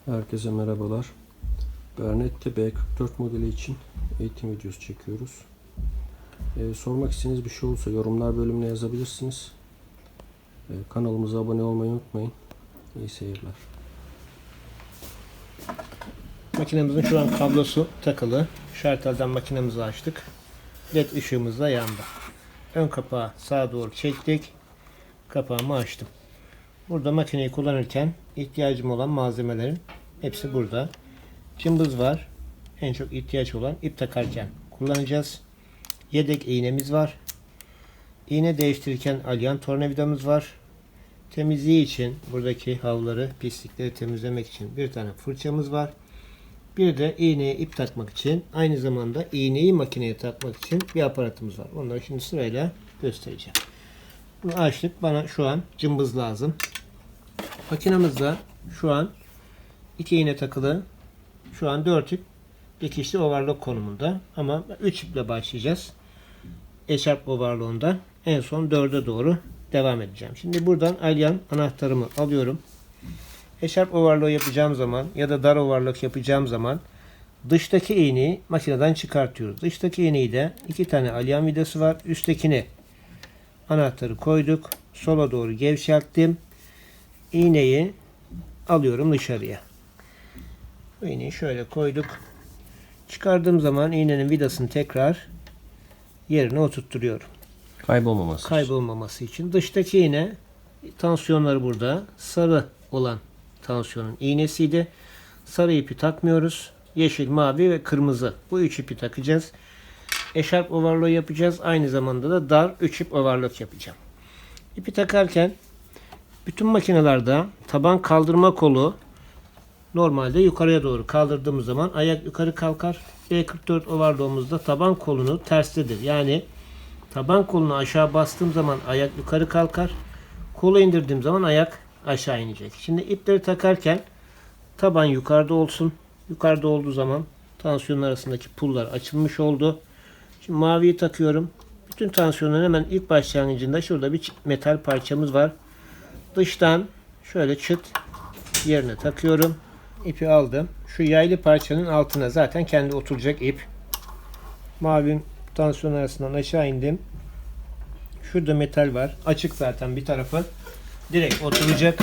Herkese merhabalar. Bernette B44 modeli için eğitim videosu çekiyoruz. Sormak istediğiniz bir şey olursa yorumlar bölümüne yazabilirsiniz. Kanalımıza abone olmayı unutmayın. İyi seyirler. Makinemizin şu an kablosu takılı. Şartelden makinemizi açtık. LED ışığımız da yandı. Ön kapağı sağa doğru çektik. Kapağımı açtım. Burada makineyi kullanırken ihtiyacım olan malzemelerin hepsi burada. Cımbız var. En çok ihtiyaç olan ip takarken kullanacağız. Yedek iğnemiz var. İğne değiştirirken alyan tornavidamız var. Temizliği için buradaki havları, pislikleri temizlemek için bir tane fırçamız var. Bir de iğneye ip takmak için, aynı zamanda iğneyi makineye takmak için bir aparatımız var. Onları şimdi sırayla göstereceğim. Bunu açtık. Bana şu an cımbız lazım. Makinamızda şu an 2 iğne takılı. Şu an 4 ip dikişli overlock konumunda. Ama 3 iple başlayacağız. Eşarp overlock'undan en son 4'e doğru devam edeceğim. Şimdi buradan alyan anahtarımı alıyorum. Eşarp overlock yapacağım zaman ya da dar overlock yapacağım zaman dıştaki iğneyi makineden çıkartıyoruz. Dıştaki iğneyi de 2 tane alyan vidası var. Üsttekini anahtarı koyduk. Sola doğru gevşettim. İğneyi alıyorum dışarıya. Bu iğneyi şöyle koyduk. Çıkardığım zaman iğnenin vidasını tekrar yerine oturtturuyorum. Kaybolmaması için. Dıştaki iğne tansiyonları burada. Sarı olan tansiyonun iğnesiydi. Sarı ipi takmıyoruz. Yeşil, mavi ve kırmızı. Bu 3 ipi takacağız. Eşarp overlock yapacağız. Aynı zamanda da dar 3 ip overlock yapacağım. İpi takarken bütün makinelerde taban kaldırma kolu normalde yukarıya doğru kaldırdığımız zaman ayak yukarı kalkar. B44 overlock'umuzda taban kolunu terstedir. Yani taban kolunu aşağı bastığım zaman ayak yukarı kalkar. Kolu indirdiğim zaman ayak aşağı inecek. Şimdi ipleri takarken taban yukarıda olsun. Yukarıda olduğu zaman tansiyonun arasındaki pullar açılmış oldu. Şimdi maviyi takıyorum. Bütün tansiyonun hemen ilk başlangıcında şurada bir metal parçamız var. Dıştan şöyle çıt yerine takıyorum. İpi aldım. Şu yaylı parçanın altına zaten kendi oturacak ip. Mavi tansiyon arasından aşağı indim. Şurada metal var. Açık zaten bir tarafı. Direkt oturacak.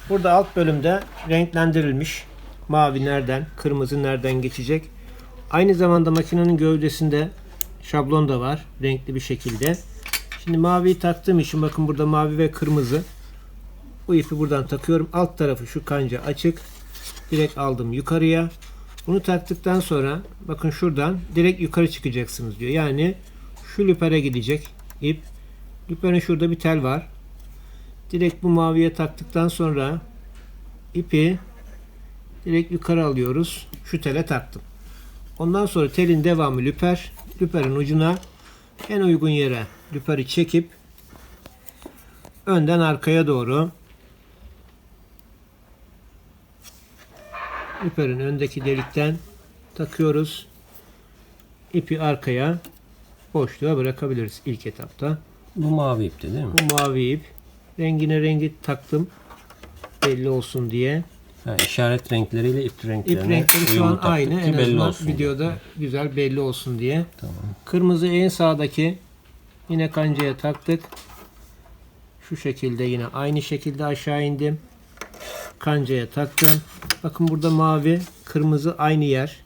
Burada alt bölümde renklendirilmiş. Mavi nereden, kırmızı nereden geçecek. Aynı zamanda makinenin gövdesinde şablon da var. Renkli bir şekilde. Şimdi maviyi taktığım için bakın burada mavi ve kırmızı. Bu ipi buradan takıyorum. Alt tarafı şu kanca açık. Direkt aldım yukarıya. Bunu taktıktan sonra bakın şuradan direkt yukarı çıkacaksınız diyor. Yani şu lüpere gidecek ip. Lüperin şurada bir tel var. Direkt bu maviye taktıktan sonra ipi direkt yukarı alıyoruz. Şu tele taktım. Ondan sonra telin devamı lüper. Lüperin ucuna en uygun yere lüperi çekip önden arkaya doğru lüperin öndeki delikten takıyoruz. İpi arkaya boşluğa bırakabiliriz ilk etapta. Bu mavi ipti değil mi? Bu mavi ip. Rengine rengi taktım. Belli olsun diye. İşaret renkleriyle ip renklerine İp renkleri şu an aynı. En belli azından olsun videoda diye. güzel belli olsun diye. Tamam. Kırmızı en sağdaki yine kancaya taktık. Şu şekilde yine aynı şekilde aşağı indim. Kancaya taktım. Bakın burada mavi, kırmızı aynı yer.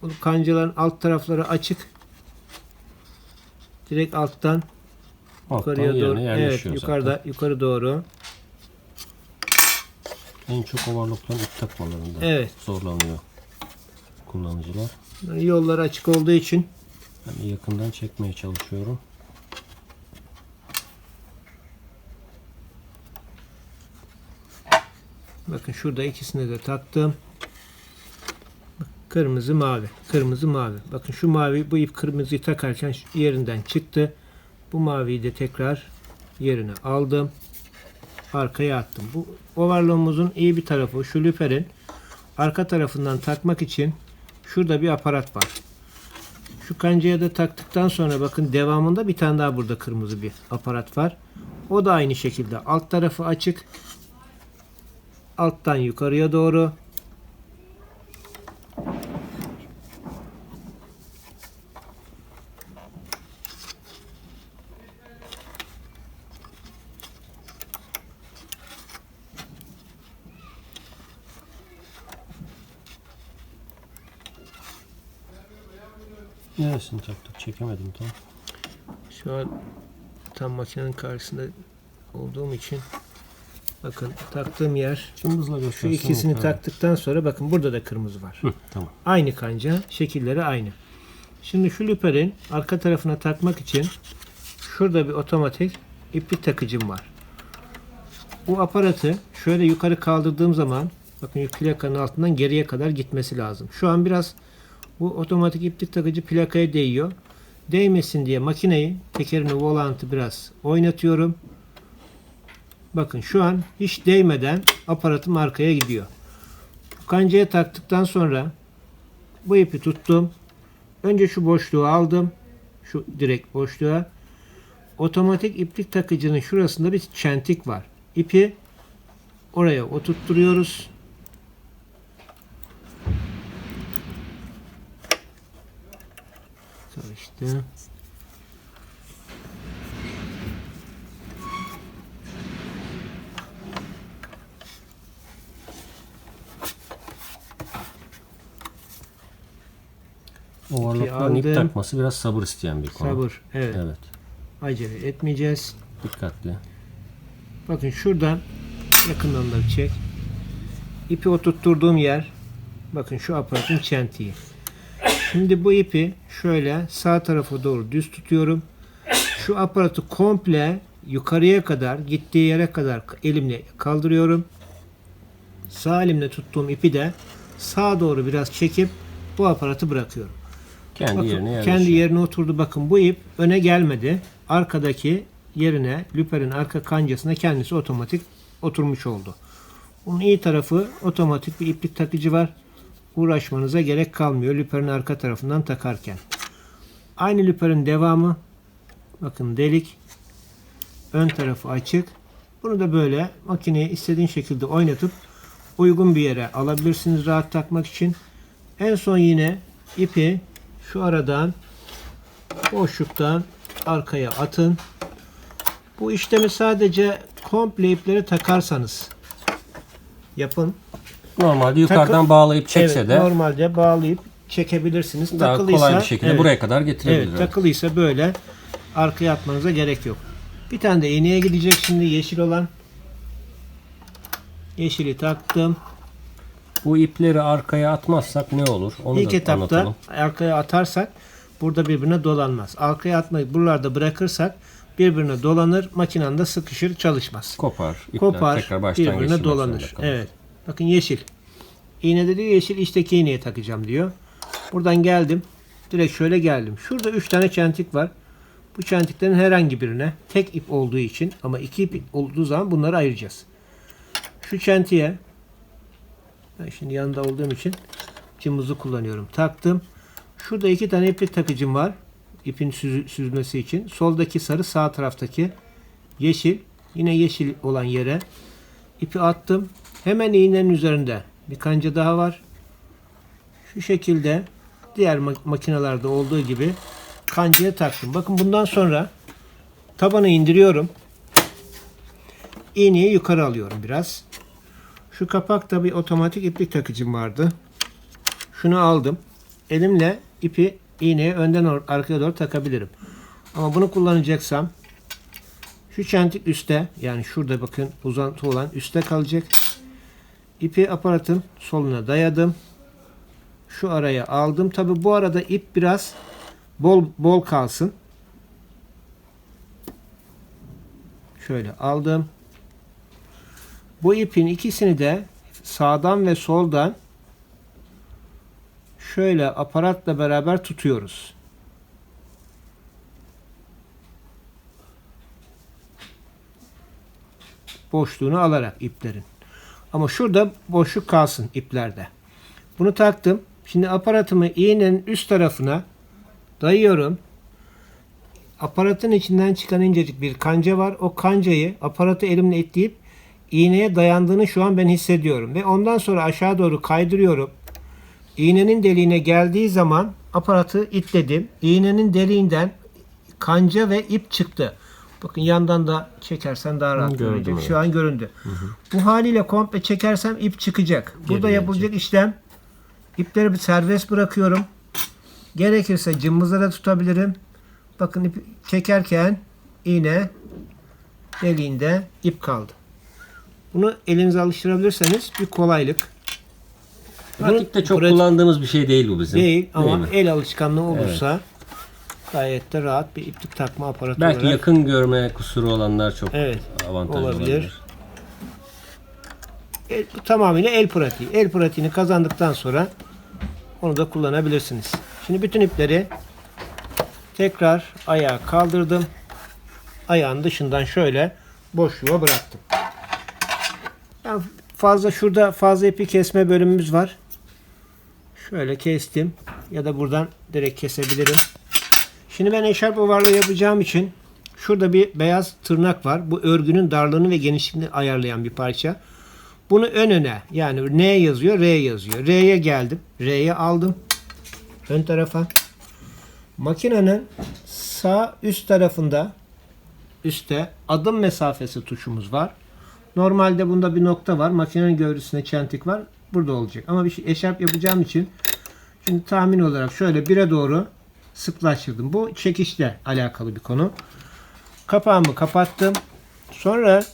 Bu kancaların alt tarafları açık. Direkt alttan yukarıya doğru. Evet, yukarı doğru. En çok overlock'tan ip takmalarında Evet. zorlanıyor kullanıcılar. Yolları açık olduğu için Ben yakından çekmeye çalışıyorum. bakın şurada ikisini de taktım. Kırmızı mavi. Kırmızı mavi. Bakın şu mavi bu ip kırmızıyı takarken yerinden çıktı. Bu maviyi de tekrar yerine aldım. Arkaya attım. Bu overlock'umuzun iyi bir tarafı şu lüperin arka tarafından takmak için şurada bir aparat var. Şu kancaya da taktıktan sonra bakın devamında bir tane daha burada kırmızı bir aparat var. O da aynı şekilde alt tarafı açık. Alttan yukarıya doğru. Neresini taktık? Çekemedim tam. Şu an tam makinenin karşısında olduğum için bakın taktığım yer, Cımbızla şu göstersen. ikisini yeterli. taktıktan sonra bakın burada da kırmızı var. Hı, tamam. Aynı kanca, şekilleri aynı. Şimdi şu lüperin arka tarafına takmak için şurada bir otomatik iplik takıcım var. Bu aparatı şöyle yukarı kaldırdığım zaman bakın plakanın altından geriye kadar gitmesi lazım. Şu an biraz bu otomatik iplik takıcı plakaya değiyor. Değmesin diye makineyi, tekerini, volantı biraz oynatıyorum. Bakın şu an hiç değmeden aparatım arkaya gidiyor. Kancaya taktıktan sonra bu ipi tuttum. Önce şu boşluğu aldım. Şu direkt boşluğa. Otomatik iplik takıcının şurasında bir çentik var. İpi oraya oturtturuyoruz. Çalıştı. Overlockların ip aldım. takması biraz sabır isteyen bir konu. Sabır. Evet. Evet. Acele etmeyeceğiz. Dikkatli. Bakın şuradan yakından da çek. İpi oturtturduğum yer bakın şu aparatın çentiği. Şimdi bu ipi şöyle sağ tarafa doğru düz tutuyorum. Şu aparatı komple yukarıya kadar gittiği yere kadar elimle kaldırıyorum. Sağ elimle tuttuğum ipi de sağa doğru biraz çekip bu aparatı bırakıyorum. Kendi Bakın, yerine yerleşiyor. kendi yerine oturdu. Bakın bu ip öne gelmedi. Arkadaki yerine lüperin arka kancasına kendisi otomatik oturmuş oldu. Bunun iyi tarafı otomatik bir iplik takıcı var. Uğraşmanıza gerek kalmıyor lüperin arka tarafından takarken. Aynı lüperin devamı. Bakın delik. Ön tarafı açık. Bunu da böyle makineyi istediğin şekilde oynatıp uygun bir yere alabilirsiniz rahat takmak için. En son yine ipi şu aradan boşluktan arkaya atın. Bu işlemi sadece komple ipleri takarsanız yapın. Normalde yukarıdan bağlayıp çekse Evet, de normalde bağlayıp çekebilirsiniz. daha kolay bir şekilde evet, buraya kadar getirebilir. evet, takılıysa böyle arkaya atmanıza gerek yok. Bir tane de iğneye gidecek şimdi yeşil olan. Yeşili taktım. Bu ipleri arkaya atmazsak ne olur? Onu İlk da etapta anlatalım. arkaya atarsak burada birbirine dolanmaz. Arkaya atmayı buralarda bırakırsak birbirine dolanır, makinenin de sıkışır, çalışmaz. Kopar. İpler Kopar, tekrar baştan birbirine geçirmek dolanır. zorunda kalır. Evet. Bakın yeşil. İğnede diyor yeşil, içteki iğneye takacağım diyor. Buradan geldim. Direkt şöyle geldim. Şurada 3 tane çentik var. Bu çentiklerin herhangi birine tek ip olduğu için ama 2 ip olduğu zaman bunları ayıracağız. Şu çentiğe ben şimdi yanında olduğum için cımbızı kullanıyorum. Taktım. Şurada 2 tane iplik takıcım var. İpin süzmesi için. Soldaki sarı, sağ taraftaki yeşil. Yine yeşil olan yere ipi attım. Hemen iğnenin üzerinde bir kanca daha var. Şu şekilde diğer makinelerde olduğu gibi kancaya taktım. Bakın bundan sonra tabanı indiriyorum. İğneyi yukarı alıyorum biraz. Şu kapakta bir otomatik iplik takıcım vardı. Şunu aldım. Elimle ipi iğneye önden arkaya doğru takabilirim. Ama bunu kullanacaksam şu çentik üstte, yani şurada bakın uzantı olan üstte kalacak. İpi aparatın soluna dayadım. Şu araya aldım. Tabi bu arada ip biraz bol kalsın. Şöyle aldım. Bu ipin ikisini de sağdan ve soldan şöyle aparatla beraber tutuyoruz. Boşluğunu alarak iplerin. Ama şurada boşluk kalsın iplerde. Bunu taktım. Şimdi aparatımı iğnenin üst tarafına Dayıyorum. Aparatın içinden çıkan incecik bir kanca var. O kancayı aparatı elimle itleyip iğneye dayandığını şu an ben hissediyorum. Ve ondan sonra aşağı doğru kaydırıyorum. İğnenin deliğine geldiği zaman aparatı itledim. İğnenin deliğinden kanca ve ip çıktı. Bakın yandan da çekersen daha rahat Gördüm, görecek. evet. Şu an göründü. Bu haliyle komple çekersem ip çıkacak. Burada Geri yapılacak işlem, ipleri bir serbest bırakıyorum. Gerekirse cımbızla da tutabilirim. Bakın ip çekerken iğne deliğinde ip kaldı. Bunu elinize alıştırabilirseniz bir kolaylık. Pratikte çok pratik- kullandığımız bir şey değil bu bizim. Değil ama mi? el alışkanlığı olursa gayet de rahat bir iplik takma aparatı Belki olarak. yakın görme kusuru olanlar çok Evet, avantajlı olabilir. olabilir. Bu tamamıyla el pratiği. El pratiğini kazandıktan sonra onu da kullanabilirsiniz. Şimdi bütün ipleri tekrar ayağa kaldırdım. Ayağın dışından şöyle boşluğa bıraktım. Yani şurada fazla ipi kesme bölümümüz var. Şöyle kestim. Ya da buradan direkt kesebilirim. Şimdi ben eşarp ovarlığı yapacağım için şurada bir beyaz tırnak var. Bu örgünün darlığını ve genişliğini ayarlayan bir parça. Bunu ön öne, yani N yazıyor, R yazıyor. R'ye geldim. R'ye aldım. Ön tarafa. Makinenin sağ üst tarafında üstte adım mesafesi tuşumuz var. Normalde bunda bir nokta var. Makinenin gövdesinde çentik var. Burada olacak. Ama bir şey eşarp yapacağım için şimdi tahmin olarak şöyle 1'e doğru sıklaştırdım. Bu çekişle alakalı bir konu. Kapağımı kapattım. Sonra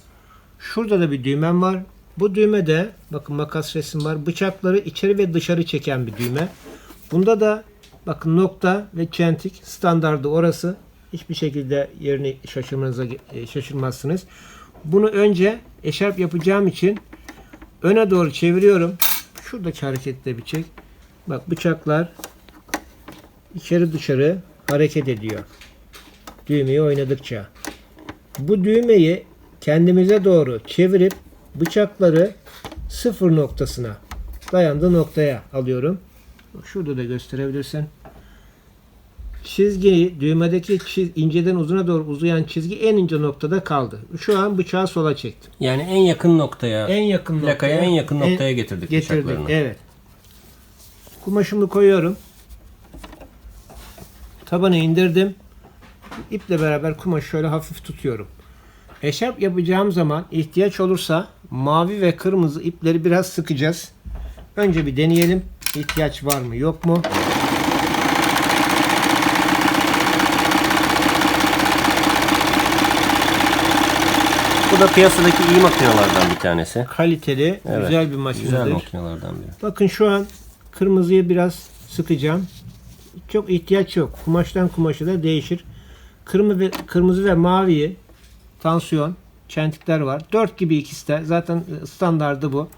şurada da bir düğmem var. Bu düğmede bakın makas resim var. Bıçakları içeri ve dışarı çeken bir düğme. Bunda da bakın nokta ve çentik standardı orası. Hiçbir şekilde yerini şaşırmazsınız. Bunu önce eşarp yapacağım için öne doğru çeviriyorum. Şuradaki hareketle bir çek. Bak bıçaklar içeri dışarı hareket ediyor. Düğmeyi oynadıkça. Bu düğmeyi kendimize doğru çevirip bıçakları sıfır noktasına, dayandığı noktaya alıyorum. Şurada da gösterebilirsin. Çizgiyi, düğmedeki inceden uzuna doğru uzayan çizgi en ince noktada kaldı. Şu an bıçağı sola çektim. Yani en yakın noktaya, En yakın plakaya noktaya, en yakın noktaya getirdik bıçaklarını. Evet. Kumaşımı koyuyorum. Tabanı indirdim. İple beraber kumaşı şöyle hafif tutuyorum. Eşarp yapacağım zaman ihtiyaç olursa mavi ve kırmızı ipleri biraz sıkacağız. Önce bir deneyelim. İhtiyaç var mı yok mu? Bu da piyasadaki iyi makinelerden bir tanesi. Kaliteli, Evet, güzel bir makinedir. Güzel makinelerden biri. Bakın şu an kırmızıyı biraz sıkacağım. Çok ihtiyaç yok. Kumaştan kumaşa da değişir. Kırmızı ve maviyi tansiyon, çentikler var. 4 gibi ikisi de. Zaten standardı bu.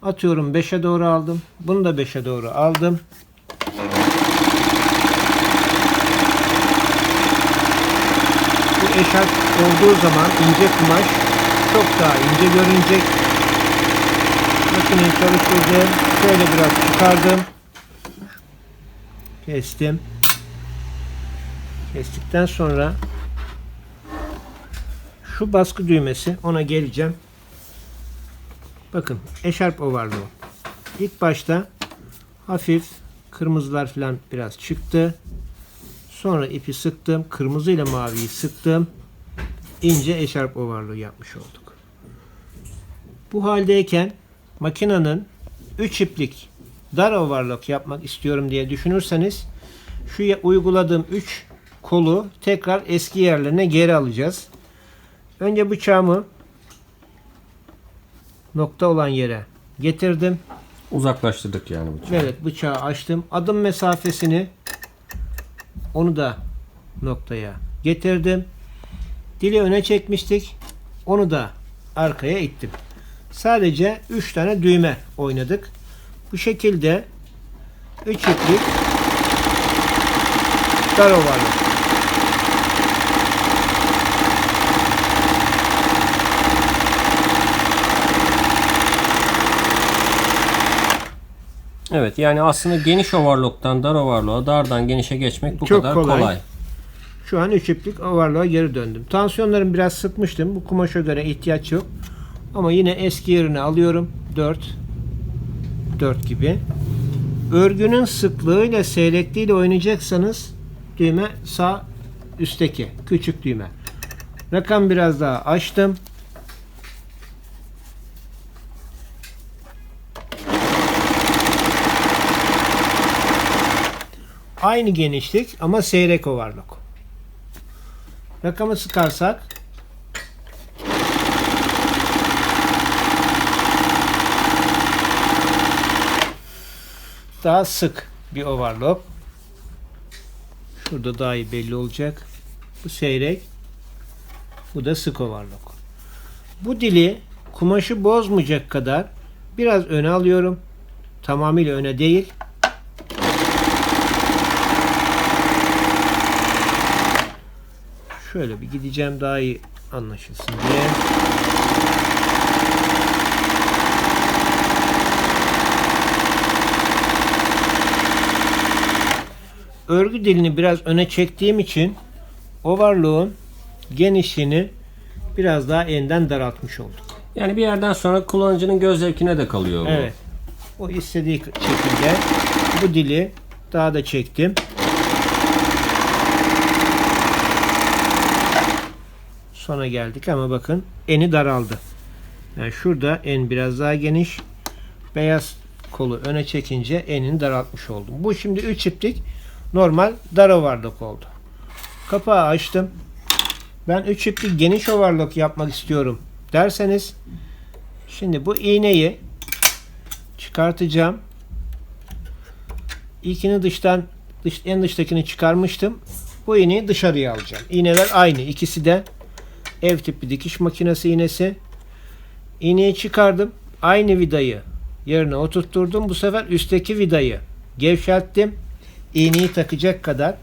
Atıyorum 5'e doğru aldım. Bunu da 5'e doğru aldım. Bu eşarp olduğu zaman ince kumaş çok daha ince görünecek. Makineyi çalıştırdım. Şöyle biraz çıkardım. Kestim. Kestikten sonra şu baskı düğmesi, ona geleceğim. Bakın eşarp ovarlığı. İlk başta hafif kırmızılar falan biraz çıktı. Sonra ipi sıktım. Kırmızı ile maviyi sıktım. İnce eşarp ovarlığı yapmış olduk. Bu haldeyken makinenin 3 iplik dar overlock yapmak istiyorum diye düşünürseniz şu uyguladığım 3 kolu tekrar eski yerlerine geri alacağız. Önce bıçağımı nokta olan yere getirdim. Uzaklaştırdık yani bıçağı. Evet, bıçağı açtım. Adım mesafesini onu da noktaya getirdim. Dili öne çekmiştik. Onu da arkaya ittim. Sadece 3 tane düğme oynadık. Bu şekilde 3 iplik dar ovarlık. Evet, yani aslında geniş overlock'tan dar overlock'a, dardan genişe geçmek bu Çok kadar kolay. kolay. Şu an 3 iplik overlock'a geri döndüm. Tansiyonlarımı biraz sıkmıştım. Bu kumaşa göre ihtiyaç yok. Ama yine eski yerine alıyorum. 4 gibi. Örgünün sıklığıyla seyrekliğiyle oynayacaksanız düğme sağ üstteki küçük düğme. Rakam biraz daha açtım. Aynı genişlik ama seyrek overlock. Rakamı sıkarsak daha sık bir overlock. Şurada daha iyi belli olacak. Bu seyrek. Bu da sık overlock. Bu dili kumaşı bozmayacak kadar biraz öne alıyorum. Tamamıyla öne değil. Şöyle bir gideceğim daha iyi anlaşılsın diye. Örgü dilini biraz öne çektiğim için overlock'un genişliğini biraz daha enden daraltmış olduk. Yani bir yerden sonra kullanıcının göz zevkine de kalıyor bu. Evet. O istediği şekilde bu dili daha da çektim. Sona geldik ama bakın eni daraldı. Yani şurada en biraz daha geniş. Beyaz kolu öne çekince enini daraltmış oldum. Bu şimdi 3 iplik normal dar overlock oldu. Kapağı açtım. Ben 3 iplik geniş overlock yapmak istiyorum derseniz şimdi bu iğneyi çıkartacağım. İlkini en dıştakini çıkarmıştım. Bu iğneyi dışarıya alacağım. İğneler aynı. İkisi de ev tipi dikiş makinesi iğnesi. İğneyi çıkardım. Aynı vidayı yerine oturtturdum. Bu sefer üstteki vidayı gevşelttim. İğneyi takacak kadar.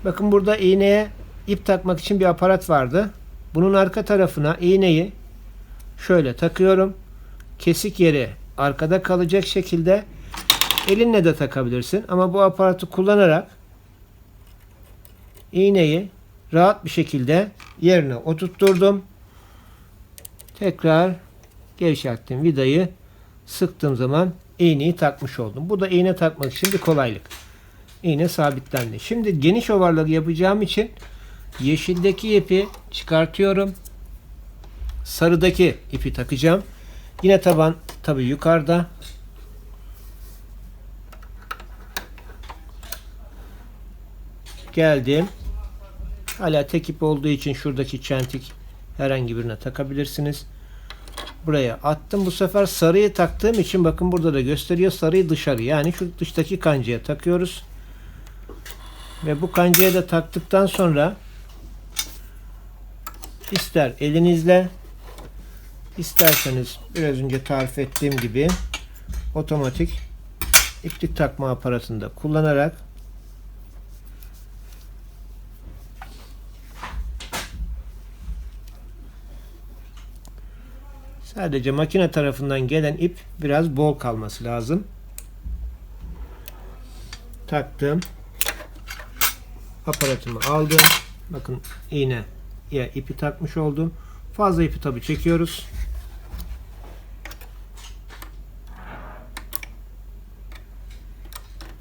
Bakın burada iğneye ip takmak için bir aparat vardı. Bunun arka tarafına iğneyi şöyle takıyorum. Kesik yeri arkada kalacak şekilde elinle de takabilirsin. Ama bu aparatı kullanarak iğneyi rahat bir şekilde yerine oturtturdum. Tekrar gevşettim vidayı. Sıktığım zaman iğneyi takmış oldum. Bu da iğne takmak için bir kolaylık. İğne sabitlendi. Şimdi geniş overlock yapacağım için yeşildeki ipi çıkartıyorum. Sarıdaki ipi takacağım. Yine taban tabi yukarıda. Geldim. Hala tek ip olduğu için şuradaki çentik herhangi birine takabilirsiniz. Buraya attım. Bu sefer sarıyı taktığım için bakın burada da gösteriyor. Sarıyı dışarı, yani şu dıştaki kancaya takıyoruz. Ve bu kancaya da taktıktan sonra ister elinizle, isterseniz biraz önce tarif ettiğim gibi otomatik iplik takma aparatını da kullanarak sadece makine tarafından gelen ip biraz bol kalması lazım. Taktım. Aparatımı aldım. Bakın iğne ya ipi takmış oldum. Fazla ipi tabi çekiyoruz.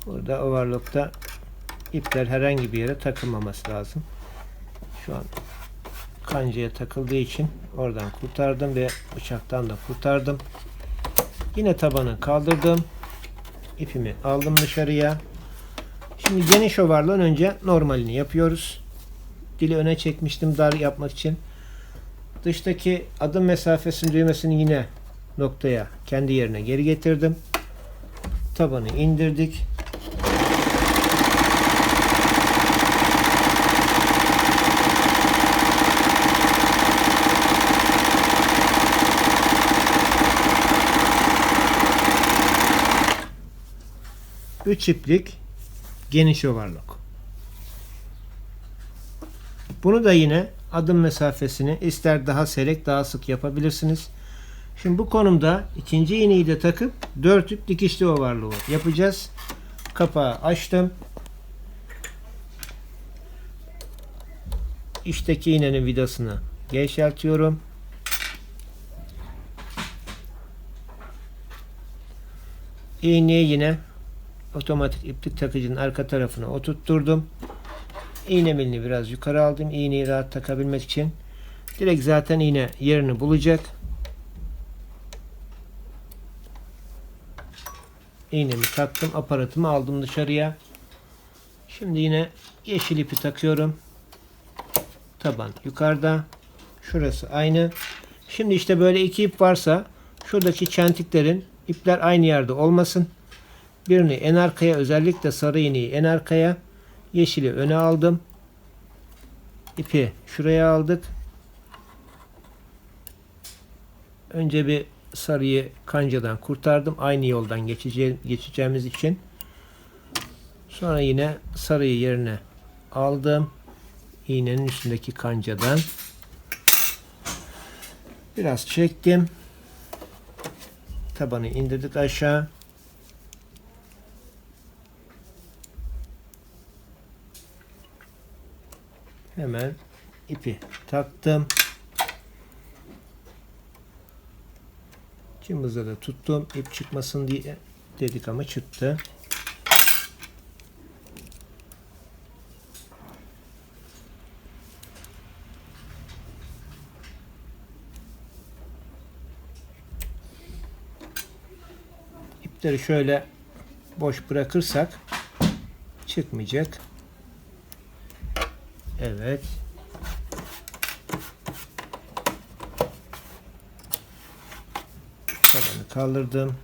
Burada overlock'ta ipler herhangi bir yere takılmaması lazım. Şu an kancaya takıldığı için oradan kurtardım ve bıçaktan da kurtardım. Yine tabanı kaldırdım. İpimi aldım dışarıya. Şimdi geniş overlock'un önce normalini yapıyoruz. Dili öne çekmiştim dar yapmak için. Dıştaki adım mesafesinin düğmesini yine noktaya, kendi yerine geri getirdim. Tabanı indirdik. Üç iplik geniş overlock. Bunu da yine adım mesafesini ister daha seyrek daha sık yapabilirsiniz. Şimdi bu konumda ikinci iğneyi de takıp 4 ip dikişli overlock yapacağız. Kapağı açtım. İçteki iğnenin vidasını gevşeltiyorum. İğneyi yine otomatik iplik takıcının arka tarafına oturtturdum. İğne milini biraz yukarı aldım. İğneyi rahat takabilmek için. Direkt zaten iğne yerini bulacak. İğnemi taktım. Aparatımı aldım dışarıya. Şimdi yine yeşil ipi takıyorum. Taban yukarıda. Şurası aynı. Şimdi işte böyle iki ip varsa şuradaki çentiklerin ipler aynı yerde olmasın. Birini en arkaya, özellikle sarı iğneyi en arkaya, yeşili öne aldım. İpi şuraya aldık. Önce bir sarıyı kancadan kurtardım. Aynı yoldan geçeceğimiz için. Sonra yine sarıyı yerine aldım. İğnenin üstündeki kancadan. Biraz çektim. Tabanı indirdik aşağı. Hemen ipi taktım. Cımbızla da tuttum. İp çıkmasın diye dedik ama çıktı. İpleri şöyle boş bırakırsak çıkmayacak. Evet. Tabanı kaldırdım.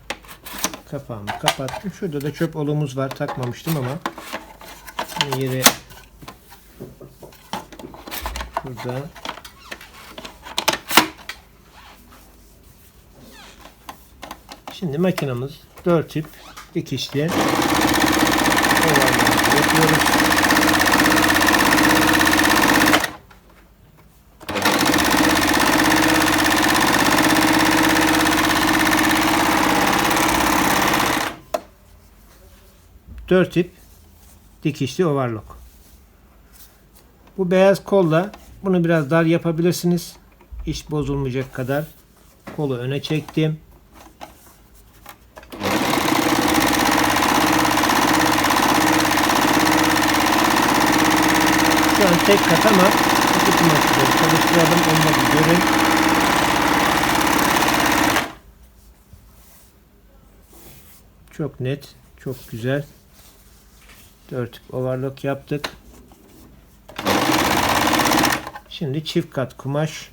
Kapağımı kapattım. Şurada da çöp olumuz var. Takmamıştım ama yeri burada. Şimdi makinamız 4 ip dikişli. Ovallarımızı yapıyoruz. Dört ip dikişli overlock. Bu beyaz kolla bunu biraz dar yapabilirsiniz. İş bozulmayacak kadar kolu öne çektim. Şu an tek kat ama iki kumaşları çalıştıralım. Onunla bir görün. Çok net, çok güzel. 4 ip overlock yaptık. Şimdi çift kat kumaş.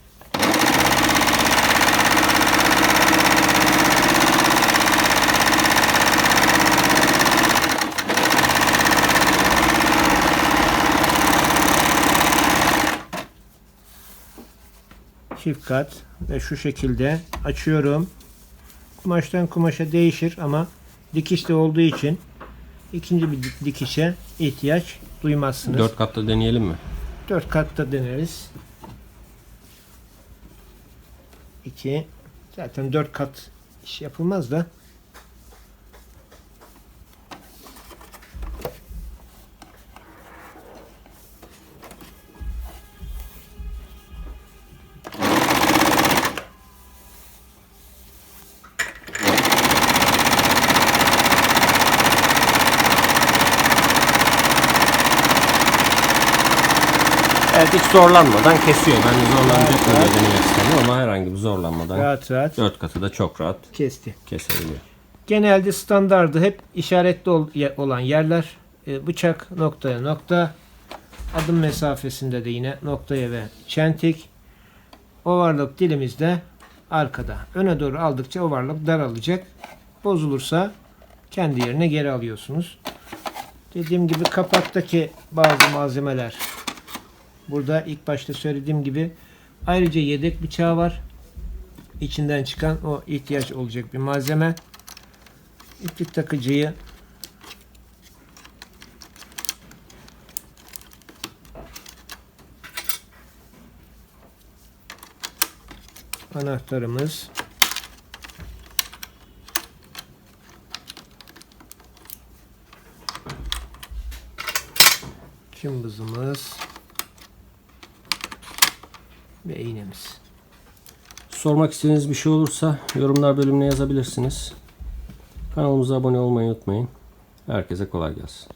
Çift kat ve şu şekilde açıyorum. Kumaştan kumaşa değişir ama dikişli olduğu için ikinci bir dikişe ihtiyaç duymazsınız. 4 katta deneyelim mi? 4 katta deneriz. 2 zaten 4 kat iş yapılmaz da. Evet, hiç zorlanmadan kesiyor. Ben de zorlanacak mı Evet. diye denemek istedim ama herhangi bir zorlanmadan Rahat rahat 4 katı da çok rahat kesti. kesebiliyor. Genelde standardı hep işaretli olan yerler bıçak noktaya nokta, adım mesafesinde de yine noktaya ve çentik. Overlock dilimiz de arkada. Öne doğru aldıkça overlock daralacak. Bozulursa kendi yerine geri alıyorsunuz. Dediğim gibi kapaktaki bazı malzemeler burada ilk başta söylediğim gibi, ayrıca yedek bıçağı var. İçinden çıkan o ihtiyaç olacak bir malzeme. İplik takıcıyı anahtarımız, cımbızımız ve iğnemiz. Sormak istediğiniz bir şey olursa yorumlar bölümüne yazabilirsiniz. Kanalımıza abone olmayı unutmayın. Herkese kolay gelsin.